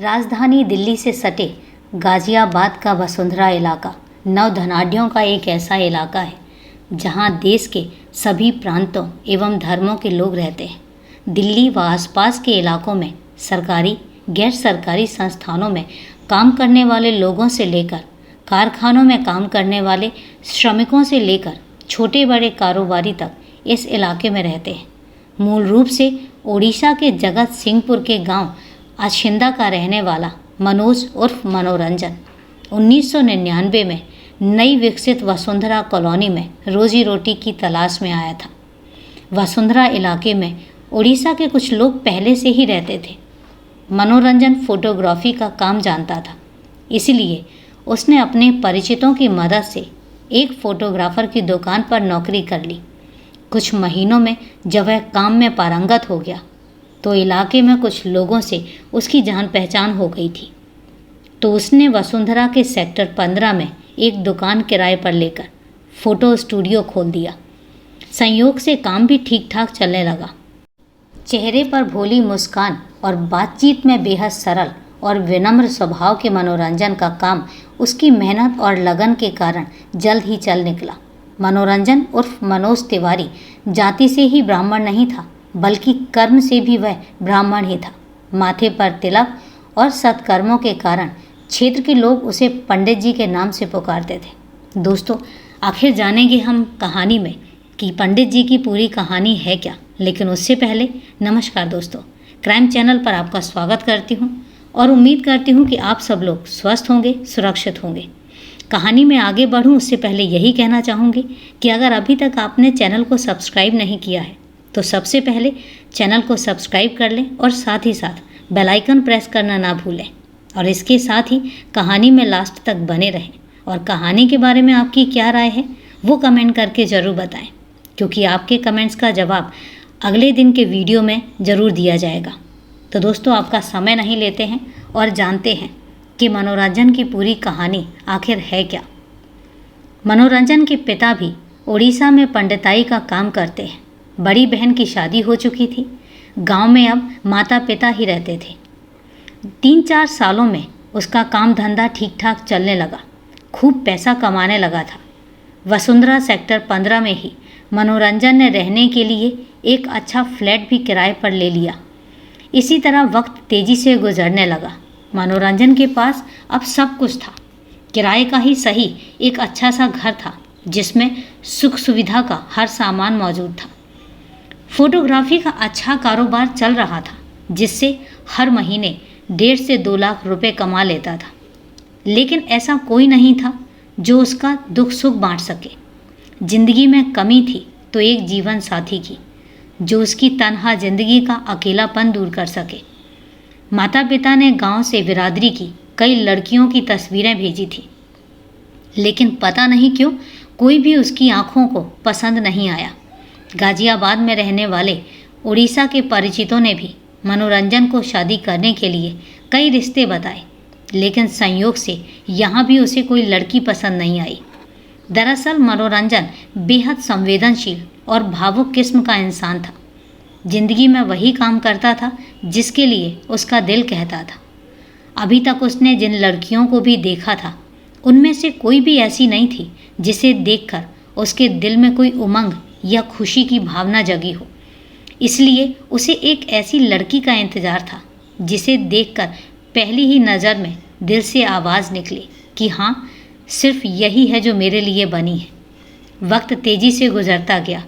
राजधानी दिल्ली से सटे गाजियाबाद का वसुंधरा इलाका नवधनाढ्यों का एक ऐसा इलाका है जहां देश के सभी प्रांतों एवं धर्मों के लोग रहते हैं। दिल्ली व आसपास के इलाकों में सरकारी गैर सरकारी संस्थानों में काम करने वाले लोगों से लेकर कारखानों में काम करने वाले श्रमिकों से लेकर छोटे बड़े कारोबारी तक इस इलाके में रहते हैं। मूल रूप से ओडिशा के जगत सिंहपुर के गांव आशिंदा का रहने वाला मनोज उर्फ मनोरंजन 1999 में नई विकसित वसुंधरा कॉलोनी में रोजी रोटी की तलाश में आया था। वसुंधरा इलाके में ओडिशा के कुछ लोग पहले से ही रहते थे। मनोरंजन फोटोग्राफी का काम जानता था, इसलिए उसने अपने परिचितों की मदद से एक फोटोग्राफर की दुकान पर नौकरी कर ली। कुछ महीनों में जब वह काम में पारंगत हो गया तो इलाके में कुछ लोगों से उसकी जान पहचान हो गई थी। तो उसने वसुंधरा के सेक्टर 15 में एक दुकान किराए पर लेकर फ़ोटो स्टूडियो खोल दिया। संयोग से काम भी ठीक ठाक चलने लगा। चेहरे पर भोली मुस्कान और बातचीत में बेहद सरल और विनम्र स्वभाव के मनोरंजन का काम उसकी मेहनत और लगन के कारण जल्द ही चल निकला। मनोरंजन उर्फ मनोज तिवारी जाति से ही ब्राह्मण नहीं था, बल्कि कर्म से भी वह ब्राह्मण ही था। माथे पर तिलक और सत्कर्मों के कारण क्षेत्र के लोग उसे पंडित जी के नाम से पुकारते थे। दोस्तों, आखिर जानेंगे हम कहानी में कि पंडित जी की पूरी कहानी है क्या। लेकिन उससे पहले नमस्कार दोस्तों, क्राइम चैनल पर आपका स्वागत करती हूँ और उम्मीद करती हूँ कि आप सब लोग स्वस्थ होंगे, सुरक्षित होंगे। कहानी में आगे बढ़ूँ उससे पहले यही कहना चाहूँगी कि अगर अभी तक आपने चैनल को सब्सक्राइब नहीं किया है तो सबसे पहले चैनल को सब्सक्राइब कर लें और साथ ही साथ बेल आइकन प्रेस करना ना भूलें। और इसके साथ ही कहानी में लास्ट तक बने रहें और कहानी के बारे में आपकी क्या राय है वो कमेंट करके ज़रूर बताएं, क्योंकि आपके कमेंट्स का जवाब अगले दिन के वीडियो में ज़रूर दिया जाएगा। तो दोस्तों, आपका समय नहीं लेते हैं और जानते हैं कि मनोरंजन की पूरी कहानी आखिर है क्या। मनोरंजन के पिता भी उड़ीसा में पंडिताई का काम करते हैं। बड़ी बहन की शादी हो चुकी थी। गांव में अब माता पिता ही रहते थे। 3-4 सालों में उसका काम धंधा ठीक ठाक चलने लगा, खूब पैसा कमाने लगा था। वसुंधरा सेक्टर 15 में ही मनोरंजन ने रहने के लिए एक अच्छा फ्लैट भी किराए पर ले लिया। इसी तरह वक्त तेज़ी से गुजरने लगा। मनोरंजन के पास अब सब कुछ था। किराए का ही सही एक अच्छा सा घर था जिसमें सुख सुविधा का हर सामान मौजूद था। फोटोग्राफी का अच्छा कारोबार चल रहा था, जिससे हर महीने 1.5 से 2 लाख रुपए कमा लेता था। लेकिन ऐसा कोई नहीं था जो उसका दुख सुख बांट सके। जिंदगी में कमी थी तो एक जीवन साथी की, जो उसकी तन्हा जिंदगी का अकेलापन दूर कर सके। माता पिता ने गांव से बिरादरी की कई लड़कियों की तस्वीरें भेजी थी, लेकिन पता नहीं क्यों कोई भी उसकी आंखों को पसंद नहीं आया। गाजियाबाद में रहने वाले उड़ीसा के परिचितों ने भी मनोरंजन को शादी करने के लिए कई रिश्ते बताए, लेकिन संयोग से यहाँ भी उसे कोई लड़की पसंद नहीं आई। दरअसल मनोरंजन बेहद संवेदनशील और भावुक किस्म का इंसान था। जिंदगी में वही काम करता था जिसके लिए उसका दिल कहता था। अभी तक उसने जिन लड़कियों को भी देखा था, उनमें से कोई भी ऐसी नहीं थी जिसे देखकर उसके दिल में कोई उमंग या खुशी की भावना जगी हो। इसलिए उसे एक ऐसी लड़की का इंतज़ार था जिसे देखकर पहली ही नज़र में दिल से आवाज़ निकली कि हाँ, सिर्फ यही है जो मेरे लिए बनी है। वक्त तेज़ी से गुजरता गया,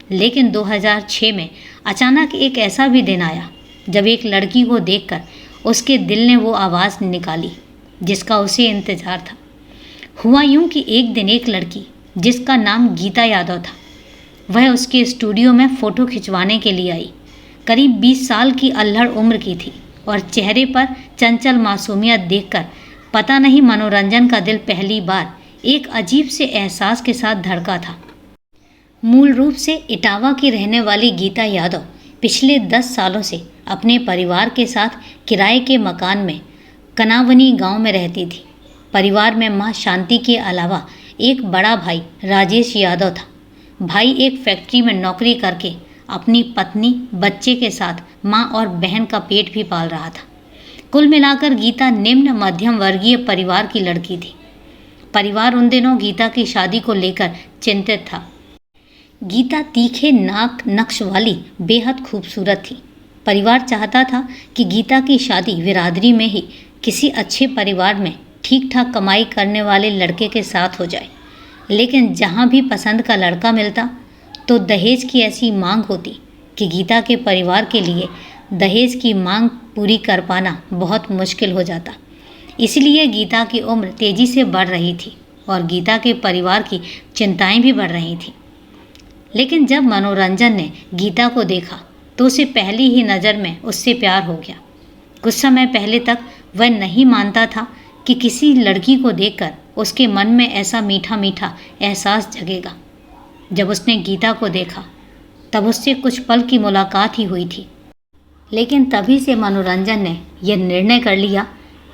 लेकिन 2006 में अचानक एक ऐसा भी दिन आया जब एक लड़की को देखकर उसके दिल ने वो आवाज़ निकाली जिसका उसे इंतज़ार था। हुआ यूं कि एक दिन एक लड़की जिसका नाम गीता यादव था, वह उसके स्टूडियो में फ़ोटो खिंचवाने के लिए आई। करीब 20 साल की अल्हड़ उम्र की थी और चेहरे पर चंचल मासूमियत देखकर पता नहीं मनोरंजन का दिल पहली बार एक अजीब से एहसास के साथ धड़का था। मूल रूप से इटावा की रहने वाली गीता यादव पिछले 10 सालों से अपने परिवार के साथ किराए के मकान में कनावनी गांव में रहती थी। परिवार में मां शांति के अलावा एक बड़ा भाई राजेश यादव था। भाई एक फैक्ट्री में नौकरी करके अपनी पत्नी बच्चे के साथ मां और बहन का पेट भी पाल रहा था। कुल मिलाकर गीता निम्न मध्यम वर्गीय परिवार की लड़की थी। परिवार उन दिनों गीता की शादी को लेकर चिंतित था। गीता तीखे नाक नक्श वाली बेहद खूबसूरत थी। परिवार चाहता था कि गीता की शादी बिरादरी में ही किसी अच्छे परिवार में ठीक ठाक कमाई करने वाले लड़के के साथ हो जाए, लेकिन जहाँ भी पसंद का लड़का मिलता तो दहेज की ऐसी मांग होती कि गीता के परिवार के लिए दहेज की मांग पूरी कर पाना बहुत मुश्किल हो जाता। इसलिए गीता की उम्र तेज़ी से बढ़ रही थी और गीता के परिवार की चिंताएं भी बढ़ रही थीं। लेकिन जब मनोरंजन ने गीता को देखा तो उसे पहली ही नज़र में उससे प्यार हो गया। कुछ समय पहले तक वह नहीं मानता था कि किसी लड़की को देखकर उसके मन में ऐसा मीठा मीठा एहसास जगेगा। जब उसने गीता को देखा तब उससे कुछ पल की मुलाकात ही हुई थी, लेकिन तभी से मनोरंजन ने यह निर्णय कर लिया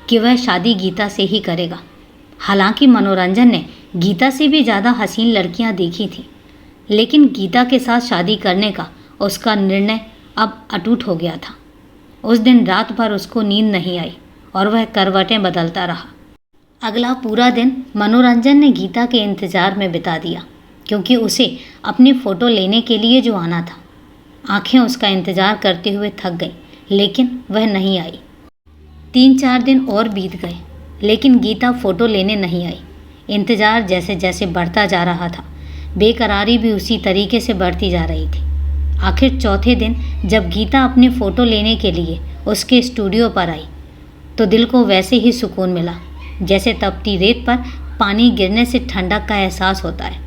कि वह शादी गीता से ही करेगा। हालांकि मनोरंजन ने गीता से भी ज़्यादा हसीन लड़कियां देखी थीं, लेकिन गीता के साथ शादी करने का उसका निर्णय अब अटूट हो गया था। उस दिन रात भर उसको नींद नहीं आई और वह करवटें बदलता रहा। अगला पूरा दिन मनोरंजन ने गीता के इंतज़ार में बिता दिया, क्योंकि उसे अपनी फ़ोटो लेने के लिए जो आना था। आंखें उसका इंतज़ार करते हुए थक गई, लेकिन वह नहीं आई। 3-4 दिन और बीत गए, लेकिन गीता फ़ोटो लेने नहीं आई। इंतज़ार जैसे जैसे बढ़ता जा रहा था, बेकरारी भी उसी तरीके से बढ़ती जा रही थी। आखिर चौथे दिन जब गीता अपनी फ़ोटो लेने के लिए उसके स्टूडियो पर आई तो दिल को वैसे ही सुकून मिला जैसे तपती रेत पर पानी गिरने से ठंडक का एहसास होता है।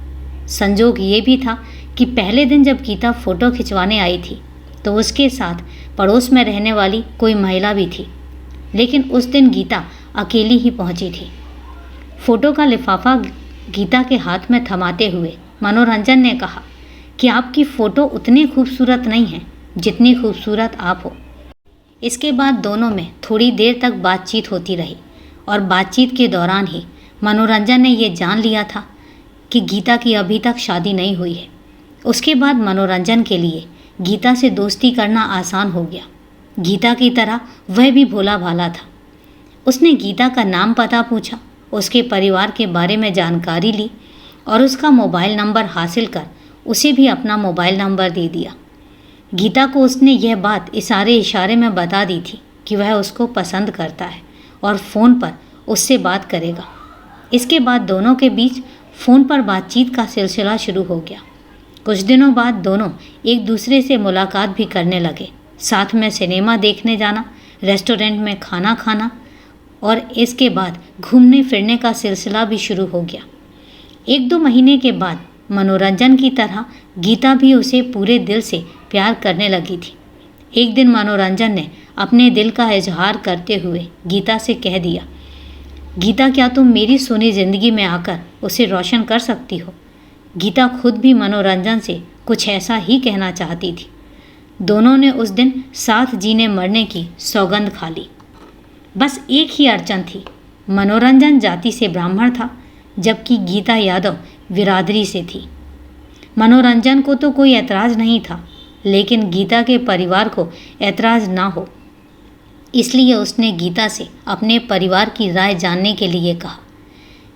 संजोग ये भी था कि पहले दिन जब गीता फ़ोटो खिंचवाने आई थी तो उसके साथ पड़ोस में रहने वाली कोई महिला भी थी, लेकिन उस दिन गीता अकेली ही पहुंची थी। फ़ोटो का लिफाफा गीता के हाथ में थमाते हुए मनोरंजन ने कहा कि आपकी फ़ोटो उतनी खूबसूरत नहीं है जितनी खूबसूरत आप हो। इसके बाद दोनों में थोड़ी देर तक बातचीत होती रही और बातचीत के दौरान ही मनोरंजन ने ये जान लिया था कि गीता की अभी तक शादी नहीं हुई है। उसके बाद मनोरंजन के लिए गीता से दोस्ती करना आसान हो गया। गीता की तरह वह भी भोला भाला था। उसने गीता का नाम पता पूछा, उसके परिवार के बारे में जानकारी ली और उसका मोबाइल नंबर हासिल कर उसे भी अपना मोबाइल नंबर दे दिया। गीता को उसने यह बात इशारे इशारे में बता दी थी कि वह उसको पसंद करता है और फ़ोन पर उससे बात करेगा। इसके बाद दोनों के बीच फ़ोन पर बातचीत का सिलसिला शुरू हो गया। कुछ दिनों बाद दोनों एक दूसरे से मुलाकात भी करने लगे। साथ में सिनेमा देखने जाना, रेस्टोरेंट में खाना खाना और इसके बाद घूमने फिरने का सिलसिला भी शुरू हो गया। 1-2 महीने के बाद मनोरंजन की तरह गीता भी उसे पूरे दिल से प्यार करने लगी थी। एक दिन मनोरंजन ने अपने दिल का इजहार करते हुए गीता से कह दिया, गीता क्या तुम मेरी सोनी ज़िंदगी में आकर उसे रोशन कर सकती हो? गीता खुद भी मनोरंजन से कुछ ऐसा ही कहना चाहती थी। दोनों ने उस दिन साथ जीने मरने की सौगंध खा ली। बस एक ही अड़चन थी, मनोरंजन जाति से ब्राह्मण था जबकि गीता यादव बिरादरी से थी। मनोरंजन को तो कोई ऐतराज़ नहीं था, लेकिन गीता के परिवार को ऐतराज़ ना हो इसलिए उसने गीता से अपने परिवार की राय जानने के लिए कहा।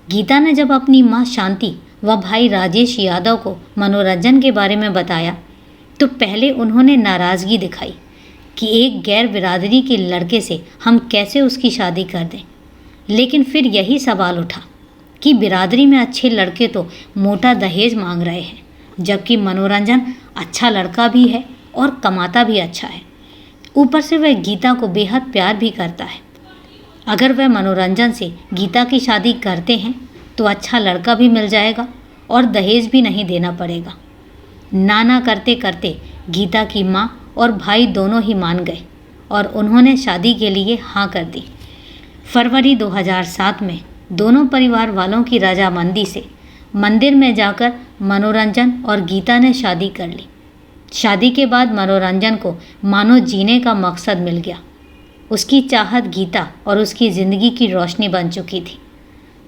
गीता ने जब अपनी माँ शांति व भाई राजेश यादव को मनोरंजन के बारे में बताया तो पहले उन्होंने नाराज़गी दिखाई कि एक गैर बिरादरी के लड़के से हम कैसे उसकी शादी कर दें। लेकिन फिर यही सवाल उठा कि बिरादरी में अच्छे लड़के तो मोटा दहेज मांग रहे हैं, जबकि मनोरंजन अच्छा लड़का भी है और कमाता भी अच्छा है। ऊपर से वह गीता को बेहद प्यार भी करता है। अगर वह मनोरंजन से गीता की शादी करते हैं तो अच्छा लड़का भी मिल जाएगा और दहेज भी नहीं देना पड़ेगा। ना करते करते गीता की माँ और भाई दोनों ही मान गए और उन्होंने शादी के लिए हाँ कर दी। फरवरी 2007 में दोनों परिवार वालों की रजामंदी से मंदिर में जाकर मनोरंजन और गीता ने शादी कर ली। शादी के बाद मनोरंजन को मानो जीने का मकसद मिल गया। उसकी चाहत गीता और उसकी ज़िंदगी की रोशनी बन चुकी थी।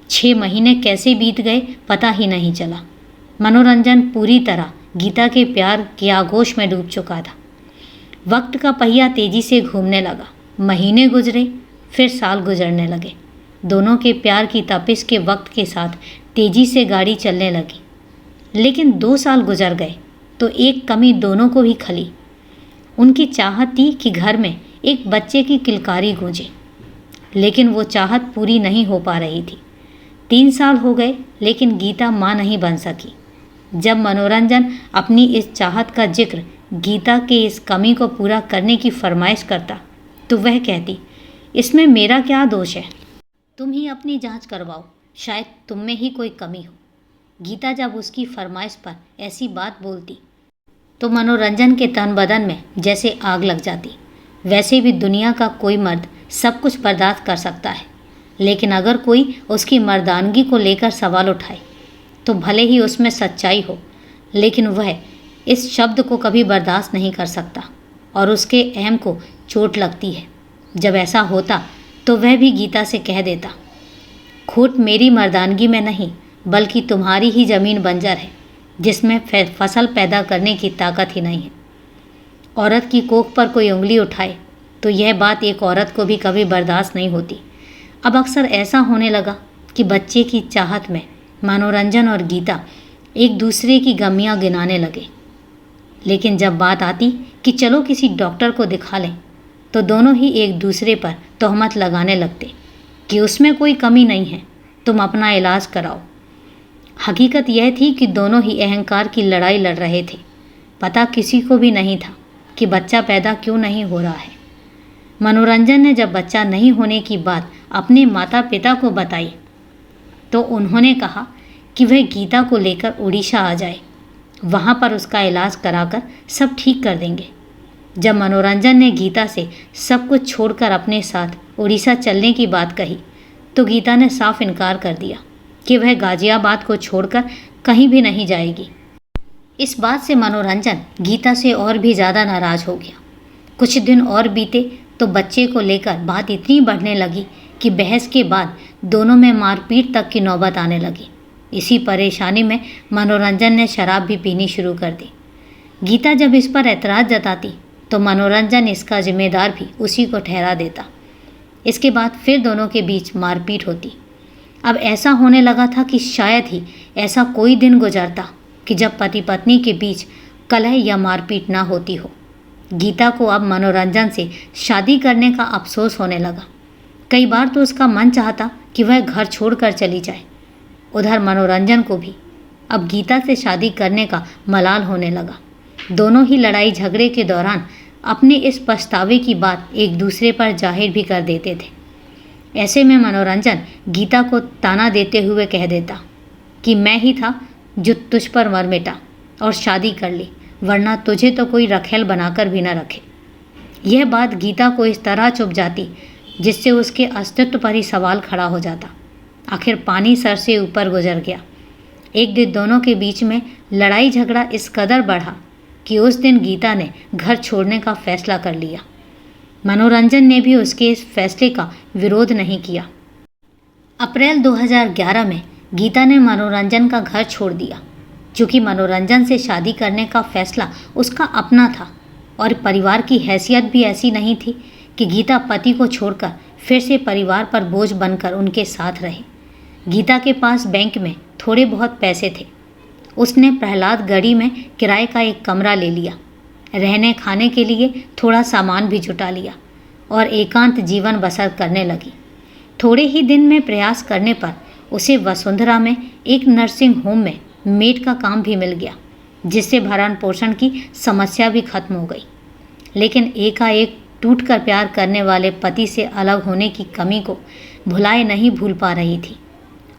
6 महीने कैसे बीत गए पता ही नहीं चला। मनोरंजन पूरी तरह गीता के प्यार के आगोश में डूब चुका था। वक्त का पहिया तेजी से घूमने लगा। महीने गुजरे, फिर साल गुजरने लगे। दोनों के प्यार की तपिश के वक्त के साथ तेजी से गाड़ी चलने लगी। लेकिन 2 साल गुजर गए तो एक कमी दोनों को भी खली। उनकी चाहत थी कि घर में एक बच्चे की किलकारी गूंजे, लेकिन वो चाहत पूरी नहीं हो पा रही थी। 3 साल हो गए लेकिन गीता माँ नहीं बन सकी। जब मनोरंजन अपनी इस चाहत का जिक्र गीता के इस कमी को पूरा करने की फरमाइश करता तो वह कहती, इसमें मेरा क्या दोष है, तुम ही अपनी जांच करवाओ, शायद तुम में ही कोई कमी हो। गीता जब उसकी फरमाइश पर ऐसी बात बोलती तो मनोरंजन के तन बदन में जैसे आग लग जाती। वैसे भी दुनिया का कोई मर्द सब कुछ बर्दाश्त कर सकता है, लेकिन अगर कोई उसकी मर्दानगी को लेकर सवाल उठाए तो भले ही उसमें सच्चाई हो, लेकिन वह इस शब्द को कभी बर्दाश्त नहीं कर सकता और उसके अहम को चोट लगती है। जब ऐसा होता तो वह भी गीता से कह देता, खोट मेरी मर्दानगी में नहीं बल्कि तुम्हारी ही ज़मीन बंजर है जिसमें फसल पैदा करने की ताकत ही नहीं है। औरत की कोख पर कोई उंगली उठाए तो यह बात एक औरत को भी कभी बर्दाश्त नहीं होती। अब अक्सर ऐसा होने लगा कि बच्चे की चाहत में मनोरंजन और गीता एक दूसरे की गमियां गिनाने लगे, लेकिन जब बात आती कि चलो किसी डॉक्टर को दिखा लें तो दोनों ही एक दूसरे पर तोहमत लगाने लगते कि उसमें कोई कमी नहीं है, तुम अपना इलाज कराओ। हकीकत यह थी कि दोनों ही अहंकार की लड़ाई लड़ रहे थे। पता किसी को भी नहीं था कि बच्चा पैदा क्यों नहीं हो रहा है। मनोरंजन ने जब बच्चा नहीं होने की बात अपने माता पिता को बताई तो उन्होंने कहा कि वह गीता को लेकर उड़ीसा आ जाए, वहाँ पर उसका इलाज कराकर सब ठीक कर देंगे। जब मनोरंजन ने गीता से सब कुछ छोड़कर अपने साथ उड़ीसा चलने की बात कही तो गीता ने साफ इनकार कर दिया कि वह गाजियाबाद को छोड़कर कहीं भी नहीं जाएगी। इस बात से मनोरंजन गीता से और भी ज़्यादा नाराज़ हो गया। कुछ दिन और बीते तो बच्चे को लेकर बात इतनी बढ़ने लगी कि बहस के बाद दोनों में मारपीट तक की नौबत आने लगी। इसी परेशानी में मनोरंजन ने शराब भी पीनी शुरू कर दी। गीता जब इस पर ऐतराज़ जताती तो मनोरंजन इसका जिम्मेदार भी उसी को ठहरा देता। इसके बाद फिर दोनों के बीच मारपीट होती। अब ऐसा होने लगा था कि शायद ही ऐसा कोई दिन गुजरता कि जब पति पत्नी के बीच कलह या मारपीट ना होती हो। गीता को अब मनोरंजन से शादी करने का अफसोस होने लगा। कई बार तो उसका मन चाहता कि वह घर छोड़कर चली जाए। उधर मनोरंजन को भी अब गीता से शादी करने का मलाल होने लगा। दोनों ही लड़ाई झगड़े के दौरान अपने इस पछतावे की बात एक दूसरे पर जाहिर भी कर देते थे। ऐसे में मनोरंजन गीता को ताना देते हुए कह देता कि मैं ही था जो तुझ पर मर मिटा और शादी कर ली, वरना तुझे तो कोई रखेल बनाकर भी न रखे। यह बात गीता को इस तरह चुभ जाती जिससे उसके अस्तित्व पर ही सवाल खड़ा हो जाता। आखिर पानी सर से ऊपर गुजर गया। एक दिन दोनों के बीच में लड़ाई झगड़ा इस कदर बढ़ा कि उस दिन गीता ने घर छोड़ने का फैसला कर लिया। मनोरंजन ने भी उसके इस फैसले का विरोध नहीं किया। अप्रैल 2011 में गीता ने मनोरंजन का घर छोड़ दिया। चूँकि मनोरंजन से शादी करने का फैसला उसका अपना था और परिवार की हैसियत भी ऐसी नहीं थी कि गीता पति को छोड़कर फिर से परिवार पर बोझ बनकर उनके साथ रहे। गीता के पास बैंक में थोड़े बहुत पैसे थे। उसने प्रहलाद गढ़ी में किराए का एक कमरा ले लिया, रहने खाने के लिए थोड़ा सामान भी जुटा लिया और एकांत जीवन बसर करने लगी। थोड़े ही दिन में प्रयास करने पर उसे वसुंधरा में एक नर्सिंग होम में मेड का काम भी मिल गया, जिससे भरण पोषण की समस्या भी खत्म हो गई। लेकिन एकाएक टूटकर प्यार करने वाले पति से अलग होने की कमी को भुलाए नहीं भूल पा रही थी।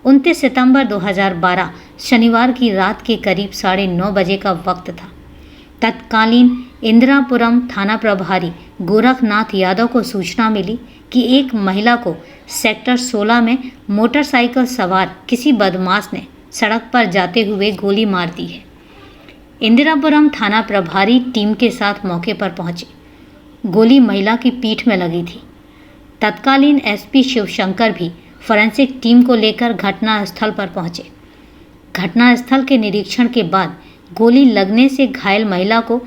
29 सितंबर 2012 शनिवार की रात के करीब 9:30 बजे का वक्त था। तत्कालीन इंदिरापुरम थाना प्रभारी गोरखनाथ यादव को सूचना मिली कि एक महिला को सेक्टर 16 में मोटरसाइकिल सवार किसी बदमाश ने सड़क पर जाते हुए गोली मार दी है। इंदिरापुरम थाना प्रभारी टीम के साथ मौके पर पहुंचे। गोली महिला की पीठ में लगी थी। तत्कालीन एसपी शिवशंकर भी फॉरेंसिक टीम को लेकर घटनास्थल पर पहुंचे। घटनास्थल के निरीक्षण के बाद गोली लगने से घायल महिला को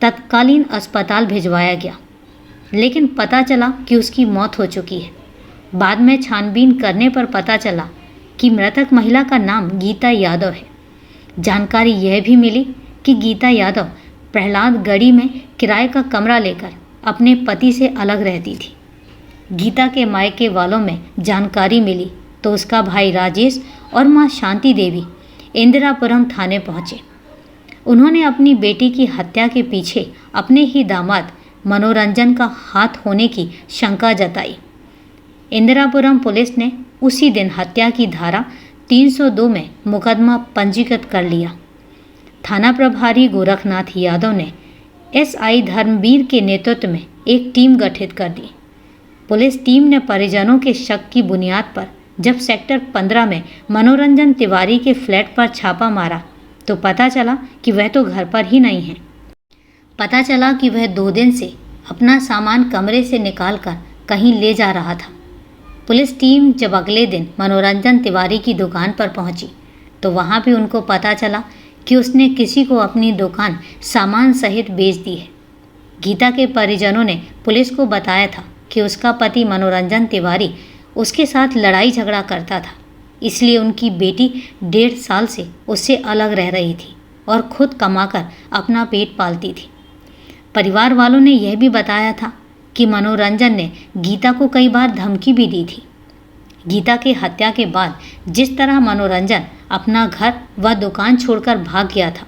तत्कालीन अस्पताल भिजवाया गया, लेकिन पता चला कि उसकी मौत हो चुकी है। बाद में छानबीन करने पर पता चला कि मृतक महिला का नाम गीता यादव है। जानकारी यह भी मिली कि गीता यादव प्रहलादगढ़ी में किराए का कमरा लेकर अपने पति से अलग रहती थी। गीता के मायके वालों में जानकारी मिली तो उसका भाई राजेश और मां शांति देवी इंदिरापुरम थाने पहुंचे। उन्होंने अपनी बेटी की हत्या के पीछे अपने ही दामाद मनोरंजन का हाथ होने की शंका जताई। इंदिरापुरम पुलिस ने उसी दिन हत्या की धारा 302 में मुकदमा पंजीकृत कर लिया। थाना प्रभारी गोरखनाथ यादव ने एसआई धर्मवीर के नेतृत्व में एक टीम गठित कर दी। पुलिस टीम ने परिजनों के शक की बुनियाद पर जब सेक्टर 15 में मनोरंजन तिवारी के फ्लैट पर छापा मारा तो पता चला कि वह तो घर पर ही नहीं है। पता चला कि वह 2 दिन से अपना सामान कमरे से निकालकर कहीं ले जा रहा था। पुलिस टीम जब अगले दिन मनोरंजन तिवारी की दुकान पर पहुंची तो वहां भी उनको पता चला कि उसने किसी को अपनी दुकान सामान सहित बेच दी है। गीता के परिजनों ने पुलिस को बताया था कि उसका पति मनोरंजन तिवारी उसके साथ लड़ाई झगड़ा करता था, इसलिए उनकी बेटी 1.5 साल से उससे अलग रह रही थी और खुद कमाकर अपना पेट पालती थी। परिवार वालों ने यह भी बताया था कि मनोरंजन ने गीता को कई बार धमकी भी दी थी। गीता की हत्या के बाद जिस तरह मनोरंजन अपना घर व दुकान छोड़कर भाग गया था,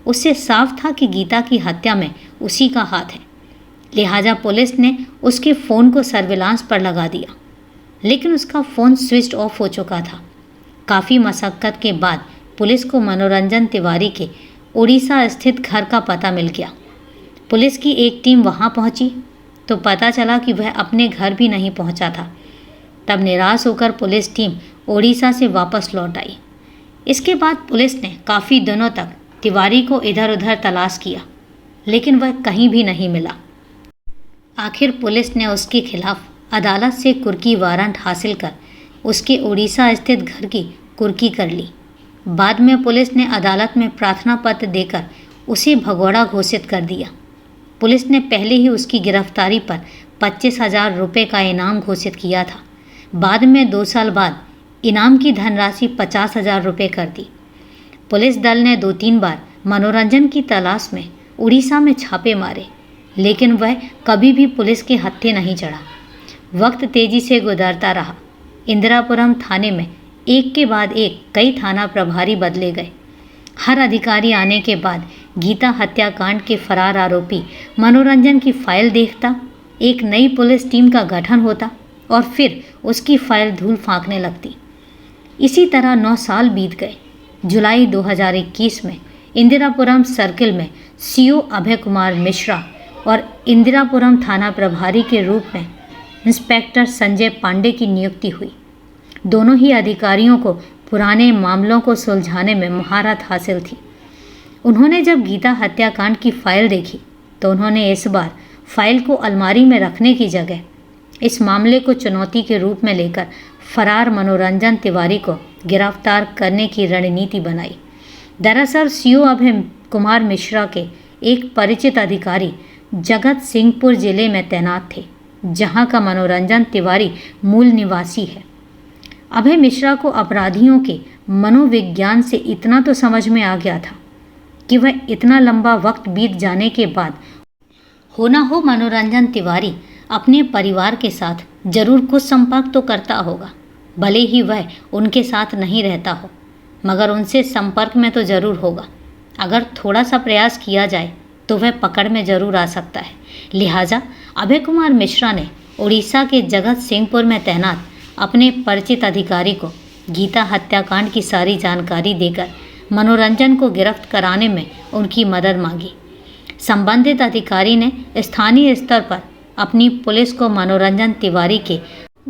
उससे साफ था कि गीता की हत्या में उसी का हाथ है। लिहाजा पुलिस ने उसके फ़ोन को सर्विलांस पर लगा दिया, लेकिन उसका फ़ोन स्विच ऑफ हो चुका था। काफ़ी मशक्क़त के बाद पुलिस को मनोरंजन तिवारी के उड़ीसा स्थित घर का पता मिल गया। पुलिस की एक टीम वहां पहुंची तो पता चला कि वह अपने घर भी नहीं पहुंचा था। तब निराश होकर पुलिस टीम उड़ीसा से वापस लौट आई। इसके बाद पुलिस ने काफ़ी दिनों तक तिवारी को इधर उधर तलाश किया, लेकिन वह कहीं भी नहीं मिला। आखिर पुलिस ने उसके खिलाफ अदालत से कुर्की वारंट हासिल कर उसके उड़ीसा स्थित घर की कुर्की कर ली। बाद में पुलिस ने अदालत में प्रार्थना पत्र देकर उसे भगोड़ा घोषित कर दिया। पुलिस ने पहले ही उसकी गिरफ्तारी पर 25,000 रुपये का इनाम घोषित किया था। बाद में 2 साल बाद इनाम की धनराशि 50,000 रुपये कर दी। पुलिस दल ने 2-3 बार मनोरंजन की तलाश में उड़ीसा में छापे मारे, लेकिन वह कभी भी पुलिस के हत्थे नहीं चढ़ा। वक्त तेजी से गुजरता रहा। इंदिरापुरम थाने में एक के बाद एक कई थाना प्रभारी बदले गए। हर अधिकारी आने के बाद गीता हत्याकांड के फरार आरोपी मनोरंजन की फाइल देखता, एक नई पुलिस टीम का गठन होता और फिर उसकी फाइल धूल फांकने लगती। इसी तरह 9 साल बीत गए। जुलाई 2021 में इंदिरापुरम सर्किल में सीओ अभय कुमार मिश्रा और इंदिरापुरम थाना प्रभारी के रूप में इंस्पेक्टर संजय पांडे की नियुक्ति हुई। दोनों ही अधिकारियों को पुराने मामलों को सुलझाने में महारत हासिल थी। उन्होंने जब गीता हत्याकांड की फाइल देखी तो उन्होंने इस बार फाइल को अलमारी में रखने की जगह इस मामले को चुनौती के रूप में लेकर फरार मनोरंजन तिवारी को गिरफ्तार करने की रणनीति बनाई। दरअसल सीओ अभय कुमार मिश्रा के एक परिचित अधिकारी जगत सिंहपुर जिले में तैनात थे, जहां का मनोरंजन तिवारी मूल निवासी है। अभय मिश्रा को अपराधियों के मनोविज्ञान से इतना तो समझ में आ गया था कि वह इतना लंबा वक्त बीत जाने के बाद हो ना हो मनोरंजन तिवारी अपने परिवार के साथ जरूर कुछ संपर्क तो करता होगा। भले ही वह उनके साथ नहीं रहता हो, मगर उनसे संपर्क में तो ज़रूर होगा। अगर थोड़ा सा प्रयास किया जाए तो वह पकड़ में ज़रूर आ सकता है। लिहाजा अभय कुमार मिश्रा ने उड़ीसा के जगत सिंहपुर में तैनात अपने परिचित अधिकारी को गीता हत्याकांड की सारी जानकारी देकर मनोरंजन को गिरफ्त कराने में उनकी मदद मांगी। संबंधित अधिकारी ने स्थानीय स्तर पर अपनी पुलिस को मनोरंजन तिवारी के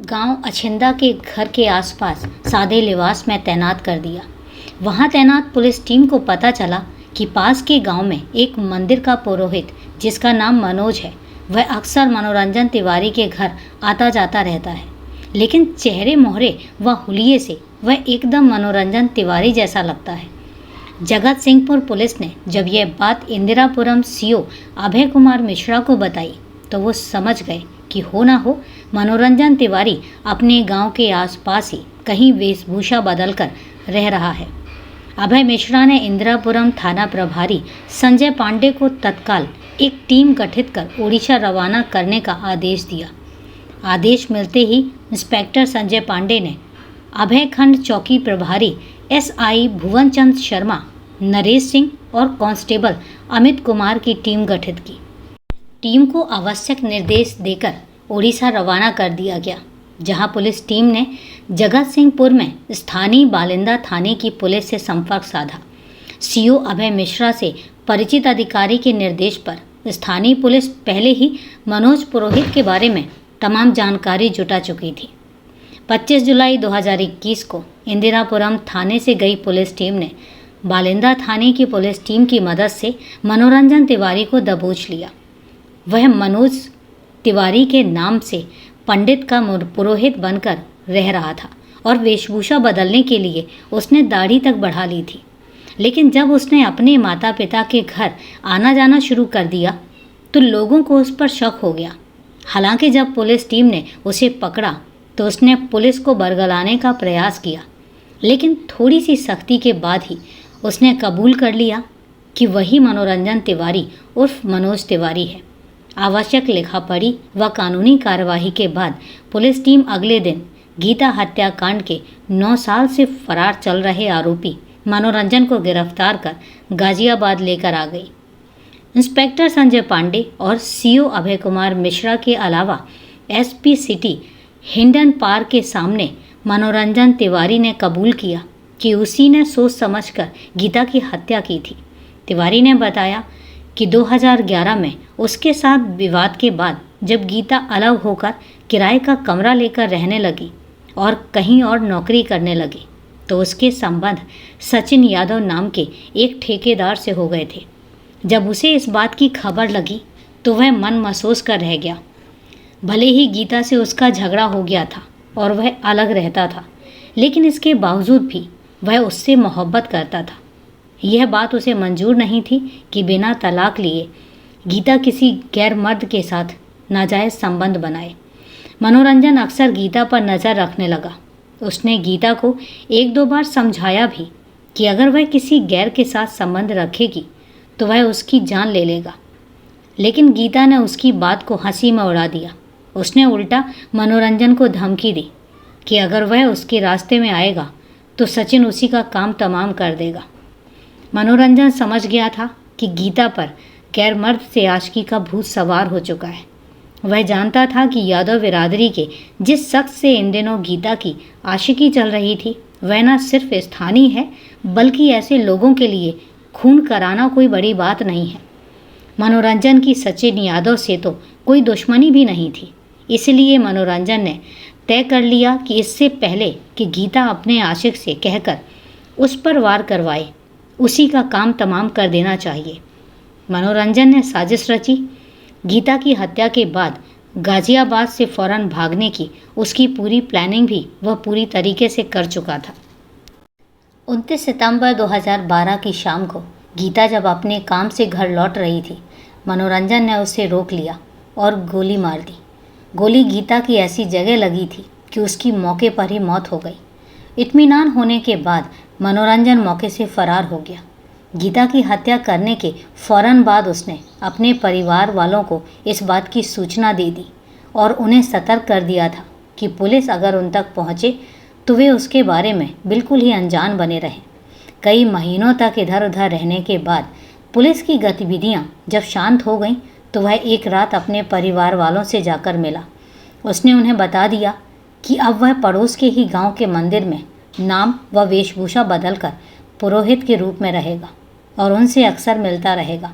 गांव अछिंदा के घर के आसपास सादे लिबास में तैनात कर दिया। वहां तैनात पुलिस टीम को पता चला कि पास के गांव में एक मंदिर का पुरोहित जिसका नाम मनोज है, वह अक्सर मनोरंजन तिवारी के घर आता जाता रहता है, लेकिन चेहरे मोहरे व हुलिये से वह एकदम मनोरंजन तिवारी जैसा लगता है। जगत सिंहपुर पुलिस ने जब यह बात इंदिरापुरम सीओ अभय कुमार मिश्रा को बताई तो वो समझ गए कि हो ना हो मनोरंजन तिवारी अपने गांव के आसपास ही कहीं वेशभूषा बदलकर रह रहा है। अभय मिश्रा ने इंदिरापुरम थाना प्रभारी संजय पांडे को तत्काल एक टीम गठित कर ओडिशा रवाना करने का आदेश दिया। आदेश मिलते ही इंस्पेक्टर संजय पांडे ने अभय खंड चौकी प्रभारी एसआई भुवनचंद शर्मा, नरेश सिंह और कांस्टेबल अमित कुमार की टीम गठित की। टीम को आवश्यक निर्देश देकर ओडिशा रवाना कर दिया गया, जहां पुलिस टीम ने जगत सिंहपुर में स्थानीय बालिंदा थाने की पुलिस से संपर्क साधा। सीओ अभय मिश्रा से परिचित अधिकारी के निर्देश पर स्थानीय पुलिस पहले ही मनोज पुरोहित के बारे में तमाम जानकारी जुटा चुकी थी। 25 जुलाई 2021 को इंदिरापुरम थाने से गई पुलिस टीम ने बालिंदा थाने की पुलिस टीम की मदद से मनोरंजन तिवारी को दबोच लिया। वह मनोज तिवारी के नाम से पंडित का पुरोहित बनकर रह रहा था और वेशभूषा बदलने के लिए उसने दाढ़ी तक बढ़ा ली थी। लेकिन जब उसने अपने माता पिता के घर आना जाना शुरू कर दिया तो लोगों को उस पर शक हो गया। हालांकि जब पुलिस टीम ने उसे पकड़ा तो उसने पुलिस को बरगलाने का प्रयास किया, लेकिन थोड़ी सी सख्ती के बाद ही उसने कबूल कर लिया कि वही मनोरंजन तिवारी उर्फ मनोज तिवारी है। आवश्यक लिखापढ़ी व कानूनी कार्यवाही के बाद पुलिस टीम अगले दिन गीता हत्याकांड के 9 साल से फरार चल रहे आरोपी मनोरंजन को गिरफ्तार कर गाजियाबाद लेकर आ गई। इंस्पेक्टर संजय पांडे और सीओ अभय कुमार मिश्रा के अलावा एसपी सिटी हिंडन पार्क के सामने मनोरंजन तिवारी ने कबूल किया कि उसी ने सोच समझकर गीता की हत्या की थी। तिवारी ने बताया कि 2011 में उसके साथ विवाद के बाद जब गीता अलग होकर किराए का कमरा लेकर रहने लगी और कहीं और नौकरी करने लगी तो उसके संबंध सचिन यादव नाम के एक ठेकेदार से हो गए थे। जब उसे इस बात की खबर लगी तो वह मन महसूस कर रह गया। भले ही गीता से उसका झगड़ा हो गया था और वह अलग रहता था, लेकिन इसके बावजूद भी वह उससे मोहब्बत करता था। यह बात उसे मंजूर नहीं थी कि बिना तलाक लिए गीता किसी गैर मर्द के साथ नाजायज़ संबंध बनाए। मनोरंजन अक्सर गीता पर नज़र रखने लगा। उसने गीता को 1-2 बार समझाया भी कि अगर वह किसी गैर के साथ संबंध रखेगी तो वह उसकी जान ले लेगा, लेकिन गीता ने उसकी बात को हंसी में उड़ा दिया। उसने उल्टा मनोरंजन को धमकी दी कि अगर वह उसके रास्ते में आएगा तो सचिन उसी का काम तमाम कर देगा। मनोरंजन समझ गया था कि गीता पर गैर मर्द से आशिकी का भूत सवार हो चुका है। वह जानता था कि यादव बिरादरी के जिस शख्स से इन दिनों गीता की आशिकी चल रही थी वह न सिर्फ स्थानीय है बल्कि ऐसे लोगों के लिए खून कराना कोई बड़ी बात नहीं है। मनोरंजन की सचिन यादव से तो कोई दुश्मनी भी नहीं थी, इसलिए मनोरंजन ने तय कर लिया कि इससे पहले कि गीता अपने आशिक से कहकर उस पर वार करवाए, उसी का काम तमाम कर देना चाहिए। मनोरंजन ने साजिश रची। गीता की हत्या के बाद गाजियाबाद से फौरन भागने की उसकी पूरी प्लानिंग भी वह पूरी तरीके से कर चुका था। 29 सितंबर 2012 की शाम को गीता जब अपने काम से घर लौट रही थी, मनोरंजन ने उसे रोक लिया और गोली मार दी। गोली गीता की ऐसी जगह लगी थी कि उसकी मौके पर ही मौत हो गई। इत्मीनान होने के बाद मनोरंजन मौके से फरार हो गया। गीता की हत्या करने के फौरन बाद उसने अपने परिवार वालों को इस बात की सूचना दे दी और उन्हें सतर्क कर दिया था कि पुलिस अगर उन तक पहुंचे तो वे उसके बारे में बिल्कुल ही अनजान बने रहें। कई महीनों तक इधर उधर रहने के बाद पुलिस की गतिविधियां जब शांत हो गईं तो वह एक रात अपने परिवार वालों से जाकर मिला। उसने उन्हें बता दिया कि अब वह पड़ोस के ही गांव के मंदिर में नाम व वेशभूषा बदलकर पुरोहित के रूप में रहेगा और उनसे अक्सर मिलता रहेगा।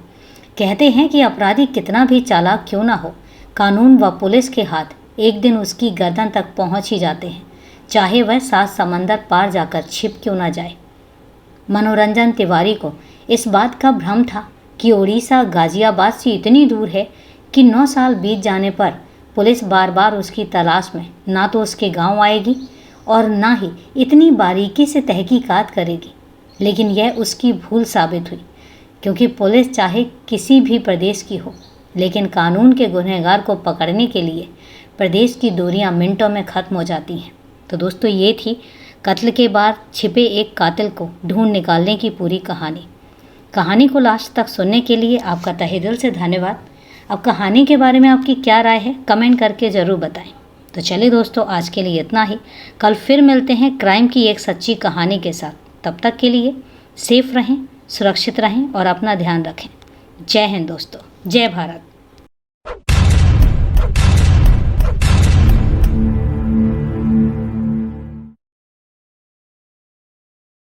कहते हैं कि अपराधी कितना भी चालाक क्यों ना हो, कानून व पुलिस के हाथ एक दिन उसकी गर्दन तक पहुंच ही जाते हैं, चाहे वह 7 समंदर पार जाकर छिप क्यों ना जाए। मनोरंजन तिवारी को इस बात का भ्रम था कि उड़ीसा गाजियाबाद से इतनी दूर है कि 9 साल बीत जाने पर पुलिस बार बार उसकी तलाश में ना तो उसके गांव आएगी और ना ही इतनी बारीकी से तहकीकात करेगी। लेकिन यह उसकी भूल साबित हुई, क्योंकि पुलिस चाहे किसी भी प्रदेश की हो, लेकिन कानून के गुनहगार को पकड़ने के लिए प्रदेश की दूरियां मिनटों में ख़त्म हो जाती हैं। तो दोस्तों, ये थी कत्ल के बाद छिपे एक कातिल को ढूंढ निकालने की पूरी कहानी। कहानी को लास्ट तक सुनने के लिए आपका तहे दिल से धन्यवाद। अब कहानी के बारे में आपकी क्या राय है, कमेंट करके ज़रूर बताएं। तो चलिए दोस्तों, आज के लिए इतना ही। कल फिर मिलते हैं क्राइम की एक सच्ची कहानी के साथ। तब तक के लिए सेफ रहें, सुरक्षित रहें और अपना ध्यान रखें। जय हिंद दोस्तों, जय भारत।